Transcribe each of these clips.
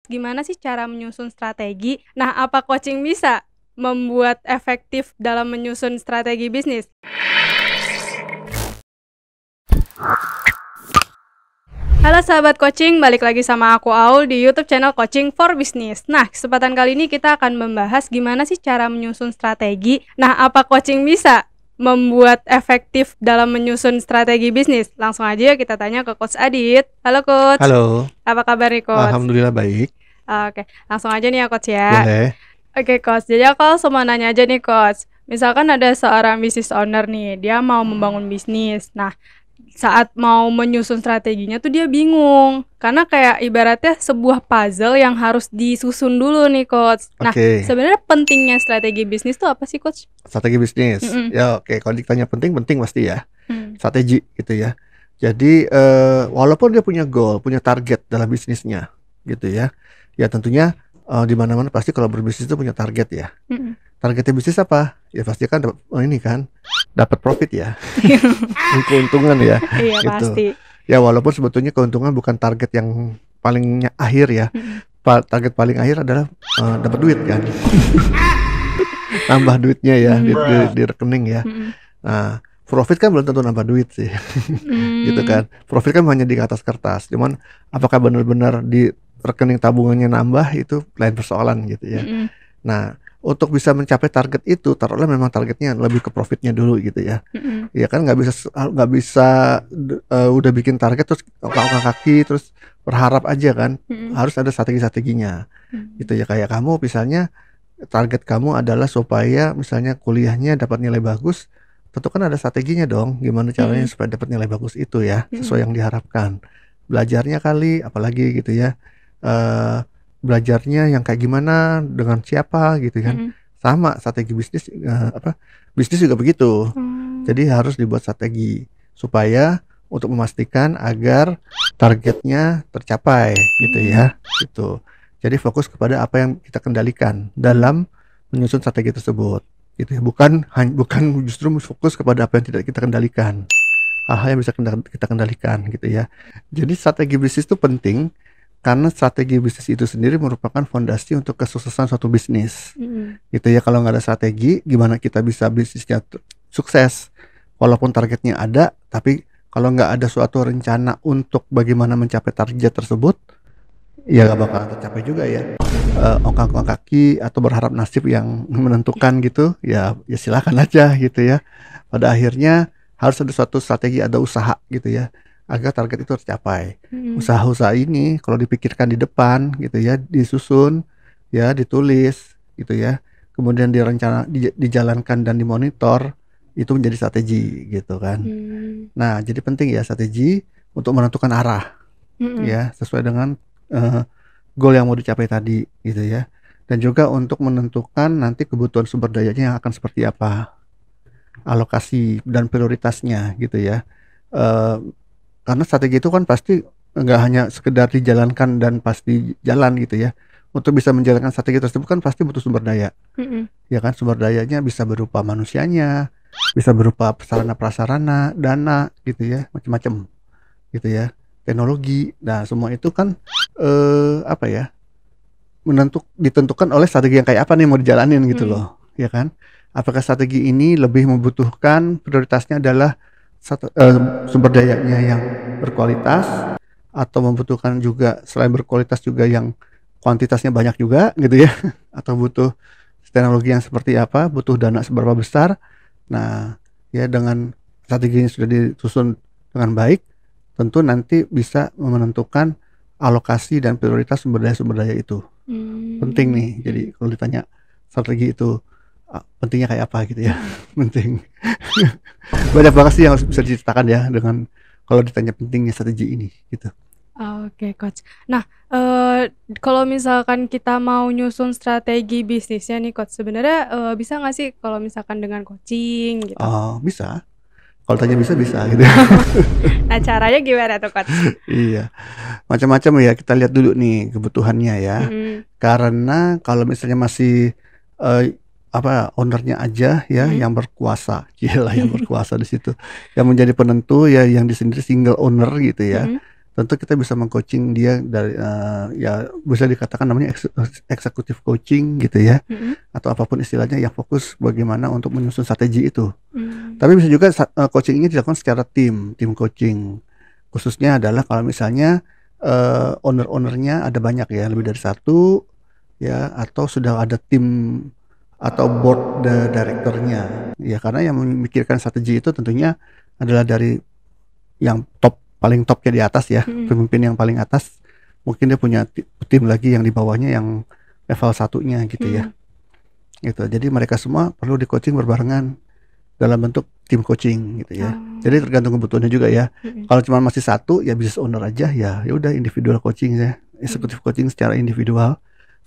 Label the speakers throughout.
Speaker 1: gimana sih cara menyusun strategi. Nah, apa coaching bisa membuat efektif dalam menyusun strategi bisnis? Halo sahabat coaching, balik lagi sama aku Aul di YouTube channel Coaching for Business. Nah, kesempatan kali ini kita akan membahas gimana sih cara menyusun strategi. Nah, apa coaching bisa membuat efektif dalam menyusun strategi bisnis? Langsung aja kita tanya ke Coach Adit. Halo Coach.
Speaker 2: Halo.
Speaker 1: Apa kabar nih Coach?
Speaker 2: Alhamdulillah baik.
Speaker 1: Oke, langsung aja nih ya Coach ya.
Speaker 2: Boleh.
Speaker 1: Oke Coach, jadi aku langsung mau nanya aja nih Coach. Misalkan ada seorang business owner nih, dia mau membangun bisnis. Nah, saat mau menyusun strateginya tuh dia bingung. Karena kayak ibaratnya sebuah puzzle yang harus disusun dulu nih Coach. Nah,
Speaker 2: Oke.
Speaker 1: sebenarnya pentingnya strategi bisnis tuh apa sih Coach?
Speaker 2: Strategi bisnis.
Speaker 1: Mm-mm.
Speaker 2: Ya oke, kalau ditanya penting pasti ya.
Speaker 1: Hmm.
Speaker 2: Strategi gitu ya. Jadi walaupun dia punya goal, punya target dalam bisnisnya gitu ya. Ya tentunya di mana-mana pasti kalau berbisnis itu punya target ya.
Speaker 1: Mm-mm.
Speaker 2: Targetnya bisnis apa? Ya pasti kan dapat profit ya. Keuntungan ya.
Speaker 1: Iya
Speaker 2: Gitu.
Speaker 1: pasti.
Speaker 2: Ya walaupun sebetulnya keuntungan bukan target yang paling akhir ya.
Speaker 1: Mm-mm.
Speaker 2: Target paling akhir adalah dapat duit kan. Nambah duitnya ya di rekening ya.
Speaker 1: Mm-mm.
Speaker 2: Nah, profit kan belum tentu nambah duit sih. Gitu kan. Profit kan hanya di atas kertas. Cuman apakah benar-benar di rekening tabungannya nambah itu lain persoalan gitu ya.
Speaker 1: Mm-mm.
Speaker 2: Nah, untuk bisa mencapai target itu, taruhlah memang targetnya lebih ke profitnya dulu gitu ya.
Speaker 1: Mm-mm.
Speaker 2: Ya kan nggak bisa udah bikin target terus angkat kaki terus berharap aja kan.
Speaker 1: Mm-mm.
Speaker 2: Harus ada strategi-strateginya.
Speaker 1: Mm-mm.
Speaker 2: Gitu ya, kayak kamu misalnya target kamu adalah supaya misalnya kuliahnya dapat nilai bagus, tentu kan ada strateginya dong, gimana caranya supaya dapat nilai bagus itu ya, sesuai yang diharapkan. Belajarnya kali, apalagi gitu ya, belajarnya yang kayak gimana, dengan siapa gitu kan.
Speaker 1: Mm-mm.
Speaker 2: Sama strategi bisnis, bisnis juga begitu. Jadi harus dibuat strategi supaya untuk memastikan agar targetnya tercapai gitu ya, gitu. Jadi fokus kepada apa yang kita kendalikan dalam menyusun strategi tersebut, gitu ya. Bukan justru fokus kepada apa yang tidak kita kendalikan, hal-hal yang bisa kita kendalikan, gitu ya. Jadi strategi bisnis itu penting karena strategi bisnis itu sendiri merupakan fondasi untuk kesuksesan suatu bisnis, gitu ya. Kalau nggak ada strategi, gimana kita bisa bisnisnya sukses? Walaupun targetnya ada, tapi kalau nggak ada suatu rencana untuk bagaimana mencapai target tersebut, ya gak bakal tercapai juga ya. Ongkang-ongkang kaki atau berharap nasib yang menentukan gitu, ya silakan aja gitu ya. Pada akhirnya harus ada suatu strategi, ada usaha gitu ya, agar target itu tercapai. Usaha-usaha ini kalau dipikirkan di depan gitu ya, disusun ya, ditulis gitu ya, kemudian dijalankan dan dimonitor, itu menjadi strategi gitu kan. Nah, jadi penting ya strategi untuk menentukan arah ya, sesuai dengan goal yang mau dicapai tadi gitu ya, dan juga untuk menentukan nanti kebutuhan sumber dayanya yang akan seperti apa, alokasi dan prioritasnya gitu ya. Karena strategi itu kan pasti nggak hanya sekedar dijalankan dan pasti jalan gitu ya. Untuk bisa menjalankan strategi tersebut kan pasti butuh sumber daya. Ya kan, sumber dayanya bisa berupa manusianya, bisa berupa sarana prasarana, dana gitu ya, macam-macam gitu ya, teknologi. Nah, semua itu kan ditentukan oleh strategi yang kayak apa nih mau dijalanin gitu loh, ya kan? Apakah strategi ini lebih membutuhkan prioritasnya adalah sumber dayanya yang berkualitas, atau membutuhkan juga selain berkualitas juga yang kuantitasnya banyak juga gitu ya, atau butuh teknologi yang seperti apa, butuh dana seberapa besar. Nah, ya dengan strateginya sudah disusun dengan baik, tentu nanti bisa menentukan alokasi dan prioritas sumber daya itu. Penting nih. Jadi kalau ditanya strategi itu pentingnya kayak apa gitu ya, penting. Banyak banget sih yang harus bisa diceritakan ya dengan kalau ditanya pentingnya strategi ini gitu.
Speaker 1: Oke Coach. Nah, kalau misalkan kita mau nyusun strategi bisnisnya nih Coach, sebenarnya bisa nggak sih kalau misalkan dengan coaching gitu?
Speaker 2: Oh, bisa. Kalau tanya bisa gitu.
Speaker 1: Nah, caranya gimana tuh Coach?
Speaker 2: Iya, macam-macam ya, kita lihat dulu nih kebutuhannya ya. Karena kalau misalnya masih ownernya aja ya yang berkuasa, gila yang berkuasa di situ, yang menjadi penentu ya, yang di sendiri single owner gitu ya. tentu kita bisa mengcoaching dia dari ya bisa dikatakan namanya eksekutif coaching gitu ya, atau apapun istilahnya yang fokus bagaimana untuk menyusun strategi itu. Tapi bisa juga coaching ini dilakukan secara tim coaching. Khususnya adalah kalau misalnya owner-ownernya ada banyak ya, lebih dari satu ya, atau sudah ada tim atau board directornya ya, karena yang memikirkan strategi itu tentunya adalah dari yang paling topnya di atas ya, pemimpin yang paling atas. Mungkin dia punya tim lagi yang di bawahnya yang level satunya gitu ya, gitu. Jadi mereka semua perlu di coaching berbarengan dalam bentuk tim coaching gitu ya. Jadi tergantung kebutuhannya juga ya. Kalau cuma masih satu ya business owner aja ya udah individual coaching ya, eksekutif coaching secara individual.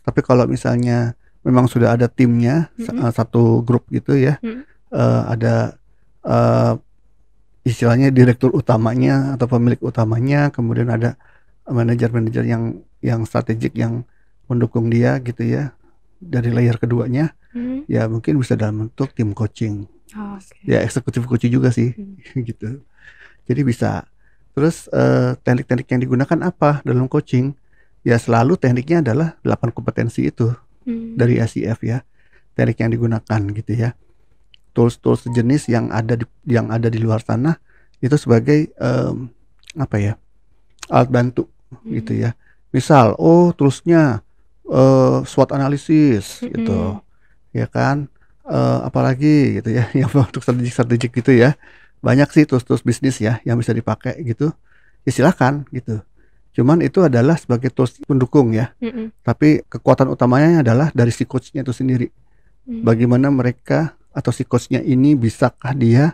Speaker 2: Tapi kalau misalnya memang sudah ada timnya, satu grup gitu ya, ada istilahnya direktur utamanya atau pemilik utamanya, kemudian ada manajer-manajer yang strategik yang mendukung dia gitu ya, dari layer keduanya, ya mungkin bisa dalam bentuk tim coaching. Ya eksekutif coaching juga sih gitu. Jadi bisa. Terus teknik-teknik yang digunakan apa dalam coaching? Ya selalu tekniknya adalah 8 kompetensi itu dari ACF ya, teknik yang digunakan gitu ya. Tools sejenis yang ada di luar sana itu sebagai apa ya, alat bantu gitu ya. Misal toolsnya SWOT analisis gitu ya kan, apalagi gitu ya yang untuk strategik gitu ya. Banyak sih tools bisnis ya yang bisa dipakai gitu ya, silakan gitu. Cuman itu adalah sebagai tools pendukung ya, tapi kekuatan utamanya adalah dari si coachnya itu sendiri. Bagaimana mereka atau si coachnya ini bisakah dia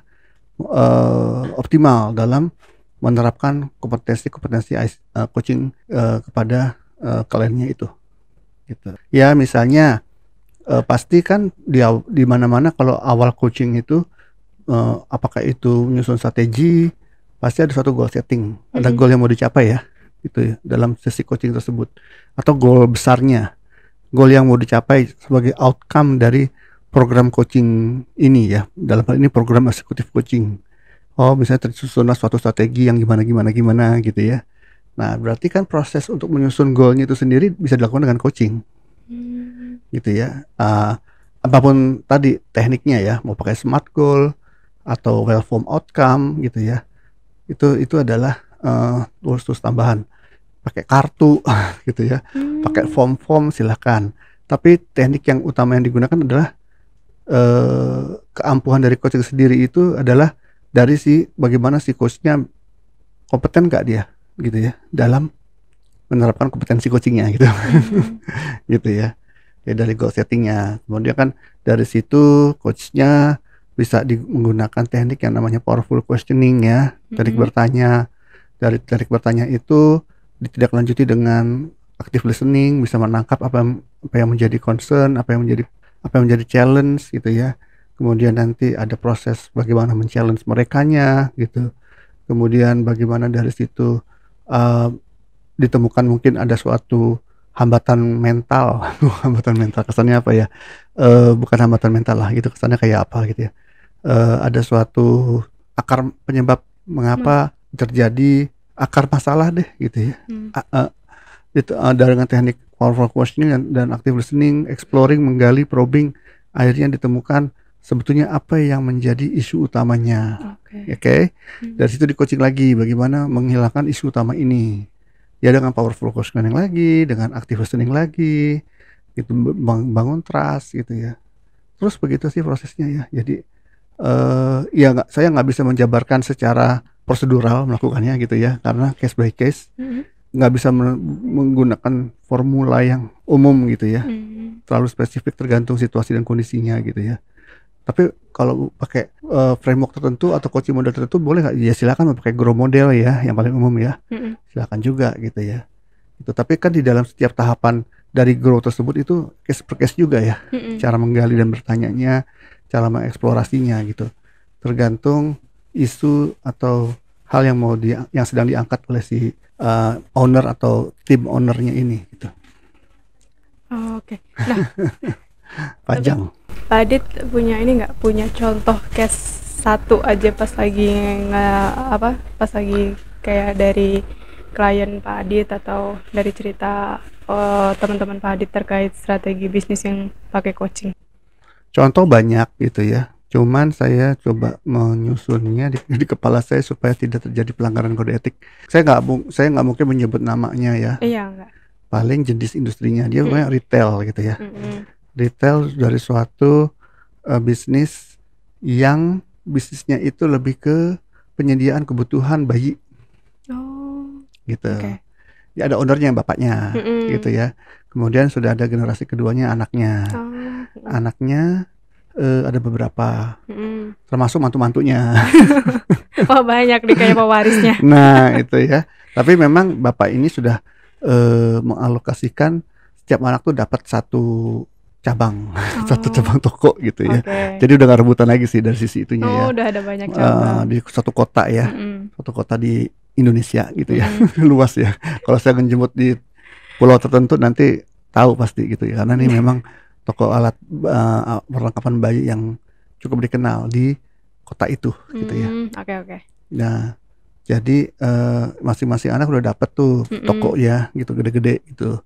Speaker 2: optimal dalam menerapkan kompetensi coaching kepada kliennya itu gitu. Ya misalnya pasti kan di mana-mana kalau awal coaching itu apakah itu menyusun strategi, pasti ada suatu goal setting, ada goal yang mau dicapai ya gitu ya dalam sesi coaching tersebut, atau goal besarnya, goal yang mau dicapai sebagai outcome dari program coaching ini ya, dalam hal ini program eksekutif coaching. Misalnya tersusunlah suatu strategi yang gimana gitu ya. Nah berarti kan proses untuk menyusun goalnya itu sendiri bisa dilakukan dengan coaching gitu ya. Apapun tadi tekniknya ya, mau pakai SMART goal atau well formed outcome gitu ya, itu adalah tools tambahan. Pakai kartu gitu ya, pakai form silakan. Tapi teknik yang utama yang digunakan adalah keampuhan dari coach sendiri itu adalah dari bagaimana si coachnya kompeten gak dia gitu ya dalam menerapkan kompetensi coachingnya gitu. Gitu ya. Ya dari goal settingnya, kemudian kan dari situ coachnya bisa menggunakan teknik yang namanya powerful questioning ya, teknik bertanya. Dari teknik bertanya itu ditindaklanjuti dengan active listening, bisa menangkap apa yang menjadi concern, apa yang menjadi challenge gitu ya. Kemudian nanti ada proses bagaimana men-challenge merekanya gitu. Kemudian bagaimana dari situ ditemukan mungkin ada suatu hambatan mental. Hambatan mental kesannya apa ya? Bukan hambatan mental lah, gitu kesannya kayak apa gitu ya. Ada suatu akar penyebab mengapa terjadi, akar masalah deh gitu ya. Itu dengan teknik powerful questioning dan active listening, exploring, menggali, probing, akhirnya ditemukan sebetulnya apa yang menjadi isu utamanya. Oke. Dari situ di coaching lagi bagaimana menghilangkan isu utama ini. Ya dengan powerful questioning lagi, dengan active listening lagi, gitu, bangun trust gitu ya. Terus begitu sih prosesnya ya. Jadi ya saya nggak bisa menjabarkan secara prosedural melakukannya gitu ya, karena case by case, nggak bisa menggunakan formula yang umum gitu ya, terlalu spesifik tergantung situasi dan kondisinya gitu ya. Tapi kalau pakai framework tertentu atau coaching model tertentu boleh nggak? Ya silakan pakai grow model ya, yang paling umum ya, silakan juga gitu ya. Itu tapi kan di dalam setiap tahapan dari grow tersebut itu case per case juga ya, cara menggali dan bertanyanya, cara mengeksplorasinya gitu, tergantung isu atau hal yang yang sedang diangkat oleh si owner atau tim ownernya ini gitu.
Speaker 1: Oke. Nah,
Speaker 2: panjang.
Speaker 1: Pak Adit punya ini nggak, punya contoh case satu aja pas lagi pas lagi kayak dari klien Pak Adit atau dari cerita teman-teman Pak Adit terkait strategi bisnis yang pakai coaching?
Speaker 2: Contoh banyak gitu ya. Cuman saya coba menyusunnya di kepala saya supaya tidak terjadi pelanggaran kode etik. Saya nggak mungkin menyebut namanya ya.
Speaker 1: Iya, enggak.
Speaker 2: Paling jenis industrinya dia pokoknya retail gitu ya. Retail dari suatu bisnis yang bisnisnya itu lebih ke penyediaan kebutuhan bayi. Gitu. Ya ada ownernya bapaknya gitu ya. Kemudian sudah ada generasi keduanya anaknya. Anaknya ada beberapa, termasuk mantu-mantunya.
Speaker 1: Wah, banyak nih kayak pewarisnya.
Speaker 2: Nah itu ya. Tapi memang bapak ini sudah mengalokasikan setiap anak tuh dapat satu cabang, satu cabang toko gitu ya. Jadi udah gak rebutan lagi sih dari sisi itunya ya.
Speaker 1: Udah ada banyak cabang.
Speaker 2: Di satu kota ya, satu kota di Indonesia gitu ya, luas ya. Kalau saya menjemput di pulau tertentu nanti tahu pasti gitu ya. Karena ini memang toko alat perlengkapan bayi yang cukup dikenal di kota itu gitu ya.
Speaker 1: Oke.
Speaker 2: Nah, jadi masing-masing anak udah dapet tuh toko ya gitu gede-gede gitu.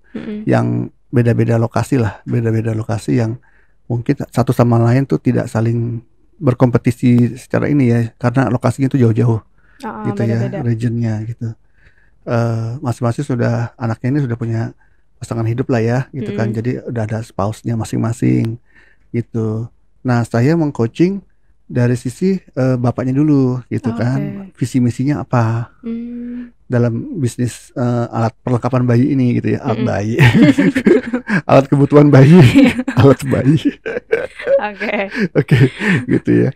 Speaker 2: Yang beda-beda lokasi lah, beda-beda lokasi yang mungkin satu sama lain tuh tidak saling berkompetisi secara ini ya, karena lokasinya tuh jauh-jauh gitu beda-beda. Ya, regionnya gitu. Masing-masing anaknya ini sudah punya pasangan hidup lah ya gitu kan, jadi udah ada spouse-nya masing-masing gitu. Nah saya mengcoaching dari sisi bapaknya dulu gitu kan, visi misinya apa dalam bisnis alat perlengkapan bayi ini gitu ya, alat bayi alat kebutuhan bayi alat bayi oke gitu ya.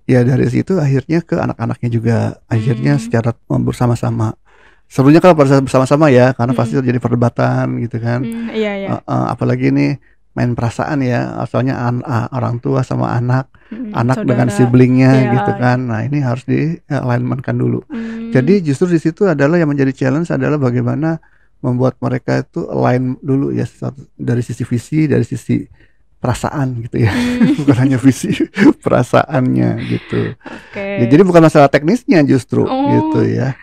Speaker 2: Ya dari situ akhirnya ke anak-anaknya juga, akhirnya secara bersama-sama. Serunya kalau bersama-sama ya, karena pasti terjadi perdebatan gitu kan. Apalagi ini main perasaan ya, asalnya orang tua sama anak saudara, dengan siblingnya gitu kan. Nah ini harus di alignmentkan dulu. Jadi justru di situ adalah yang menjadi challenge adalah bagaimana membuat mereka itu align dulu ya, dari sisi visi, dari sisi perasaan gitu ya. Bukan hanya visi, perasaannya gitu. Ya, jadi bukan masalah teknisnya justru gitu ya.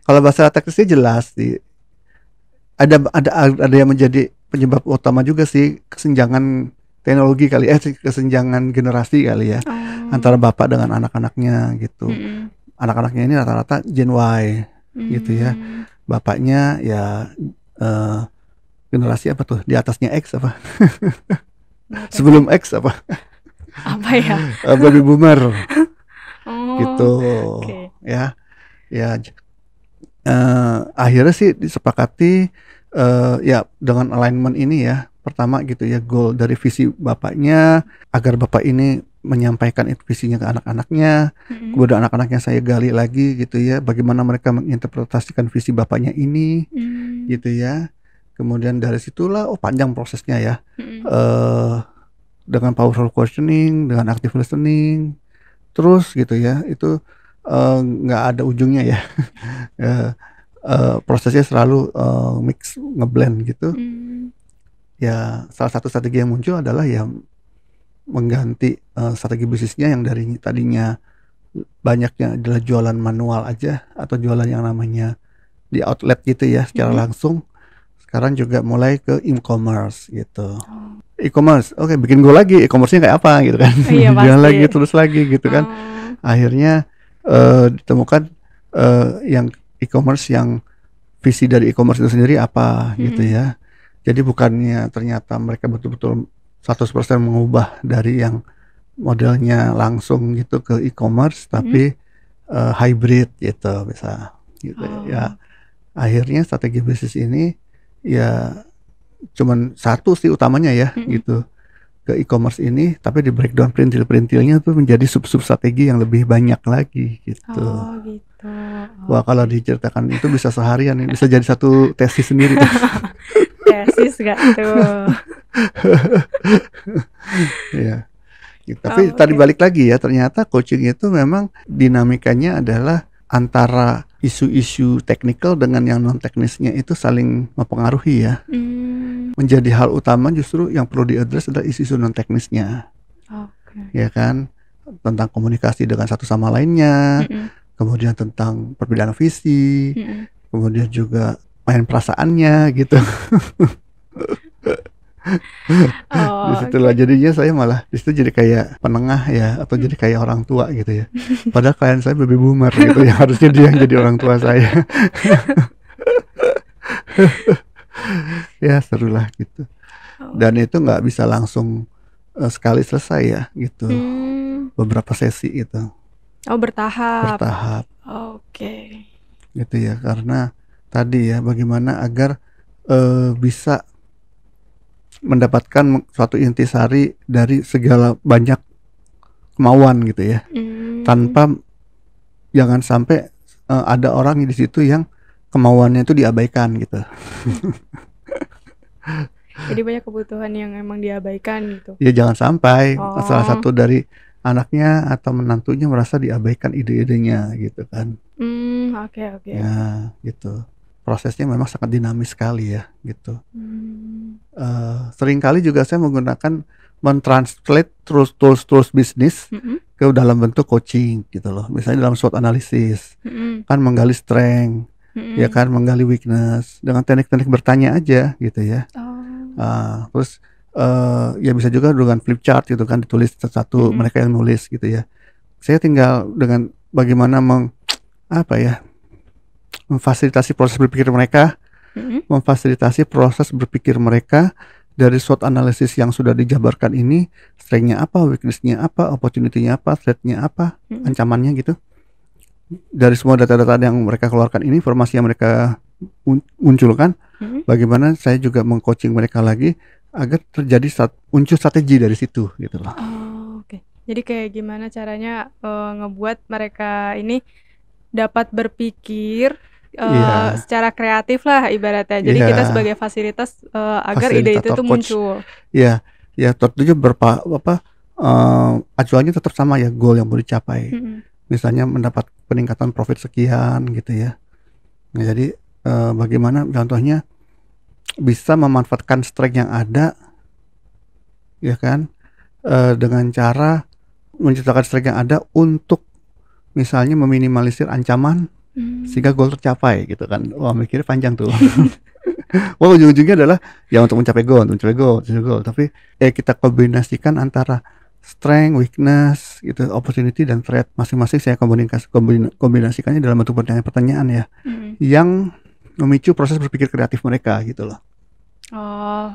Speaker 2: Kalau bahasa teknisnya jelas sih, ada yang menjadi penyebab utama juga sih, kesenjangan teknologi kali, kesenjangan generasi kali ya, antara bapak dengan anak-anaknya gitu. Anak-anaknya ini rata-rata Gen Y gitu ya, bapaknya ya generasi apa tuh, di atasnya X apa? Sebelum X apa?
Speaker 1: Apa ya?
Speaker 2: Baby boomer gitu ya. Akhirnya sih disepakati ya dengan alignment ini ya. Pertama gitu ya, goal dari visi bapaknya agar bapak ini menyampaikan visinya ke anak-anaknya. Kemudian anak-anaknya saya gali lagi gitu ya, bagaimana mereka menginterpretasikan visi bapaknya ini gitu ya. Kemudian dari situlah panjang prosesnya ya. Dengan powerful questioning, dengan active listening, terus gitu ya, itu nggak ada ujungnya ya. Prosesnya selalu mix, ngeblend gitu. Ya salah satu strategi yang muncul adalah ya mengganti strategi bisnisnya yang dari tadinya banyaknya adalah jualan manual aja atau jualan yang namanya di outlet gitu ya secara langsung. Sekarang juga mulai ke e-commerce gitu. E-commerce, bikin gue lagi e-commerce-nya kayak apa gitu kan. Jalan lagi terus lagi gitu kan. Akhirnya ditemukan yang e-commerce yang visi dari e-commerce itu sendiri apa gitu ya. Jadi bukannya ternyata mereka betul-betul 100% mengubah dari yang modelnya langsung gitu ke e-commerce, tapi hybrid gitu bisa gitu ya. Akhirnya strategi bisnis ini ya cuman satu sih utamanya ya gitu, ke e-commerce ini, tapi di breakdown perintil-perintilnya tuh menjadi sub-sub strategi yang lebih banyak lagi gitu. Wah kalau diceritakan itu bisa seharian nih, bisa jadi satu tesis sendiri.
Speaker 1: Tesis gak tuh?
Speaker 2: Ya. Tapi tadi balik lagi ya, ternyata coaching itu memang dinamikanya adalah antara isu-isu teknikal dengan yang non teknisnya itu saling mempengaruhi ya. Menjadi hal utama justru yang perlu diadres adalah isu-isu non teknisnya. Ya kan, tentang komunikasi dengan satu sama lainnya, kemudian tentang perbedaan visi,
Speaker 1: Mm-mm.
Speaker 2: kemudian juga main perasaannya gitu. Di
Speaker 1: Oh,
Speaker 2: situlah jadinya saya malah di situ jadi kayak penengah ya, atau jadi kayak orang tua gitu ya. Padahal klien saya baby boomer gitu ya, harusnya dia yang jadi orang tua saya. Ya serulah gitu.
Speaker 1: oh.
Speaker 2: Dan itu nggak bisa langsung sekali selesai ya gitu. Beberapa sesi gitu,
Speaker 1: Oh, bertahap.
Speaker 2: bertahap
Speaker 1: Oke.
Speaker 2: gitu ya. Karena tadi ya bagaimana agar bisa mendapatkan suatu intisari dari segala banyak kemauan gitu ya. Tanpa jangan sampai ada orang di situ yang kemauannya itu diabaikan gitu.
Speaker 1: Jadi banyak kebutuhan yang emang diabaikan gitu.
Speaker 2: Ya jangan sampai salah
Speaker 1: Oh.
Speaker 2: satu dari anaknya atau menantunya merasa diabaikan ide-idenya gitu kan.
Speaker 1: Oke.
Speaker 2: Ya gitu. Prosesnya memang sangat dinamis sekali ya gitu. Seringkali juga saya menggunakan mentranslate tools bisnis ke dalam bentuk coaching gitu loh. Misalnya dalam SWOT analisis kan menggali strength, ya kan menggali weakness dengan teknik-teknik bertanya aja gitu ya. Terus ya bisa juga dengan flip chart gitu kan, ditulis satu mereka yang nulis gitu ya. Saya tinggal dengan bagaimana memfasilitasi proses berpikir mereka, memfasilitasi proses berpikir mereka dari SWOT analisis yang sudah dijabarkan ini, strength-nya apa, weakness-nya apa, opportunity-nya apa, threat-nya apa, ancamannya gitu. Dari semua data-data yang mereka keluarkan ini, informasi yang mereka munculkan, bagaimana saya juga meng-coaching mereka lagi agar terjadi muncul strategi dari situ gitu loh.
Speaker 1: Oke. Jadi kayak gimana caranya ngebuat mereka ini dapat berpikir secara kreatif lah ibaratnya. Jadi kita sebagai fasilitas agar ide itu tuh muncul.
Speaker 2: Iya, ya tentunya acuannya tetap sama ya, goal yang mau dicapai. Misalnya mendapat peningkatan profit sekian gitu ya. Nah, jadi bagaimana contohnya bisa memanfaatkan strength yang ada, ya kan, dengan cara menciptakan strength yang ada untuk misalnya meminimalisir ancaman sehingga goal tercapai gitu kan. Wah, mikirnya panjang tuh. Wah, ujung-ujungnya adalah ya untuk mencapai goal. Tapi kita kombinasikan antara strength, weakness, gitu, opportunity dan threat masing-masing. Saya kombinasikannya dalam bentuk pertanyaan ya, yang memicu proses berpikir kreatif mereka gitu loh.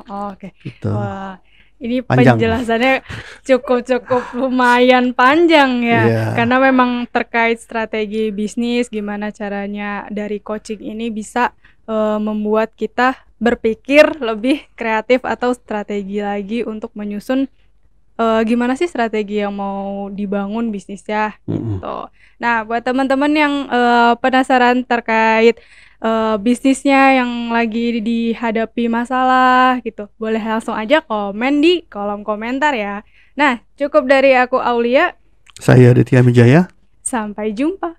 Speaker 1: Oke.
Speaker 2: Gitu.
Speaker 1: Wah, ini
Speaker 2: panjang.
Speaker 1: Penjelasannya cukup lumayan panjang ya, karena memang terkait strategi bisnis, gimana caranya dari coaching ini bisa membuat kita berpikir lebih kreatif atau strategi lagi untuk menyusun gimana sih strategi yang mau dibangun bisnisnya gitu. Nah, buat teman-teman yang penasaran terkait bisnisnya yang lagi dihadapi masalah gitu, boleh langsung aja komen di kolom komentar ya. Nah, cukup dari aku Aulia.
Speaker 2: Saya Aditya Mijaya.
Speaker 1: Sampai jumpa.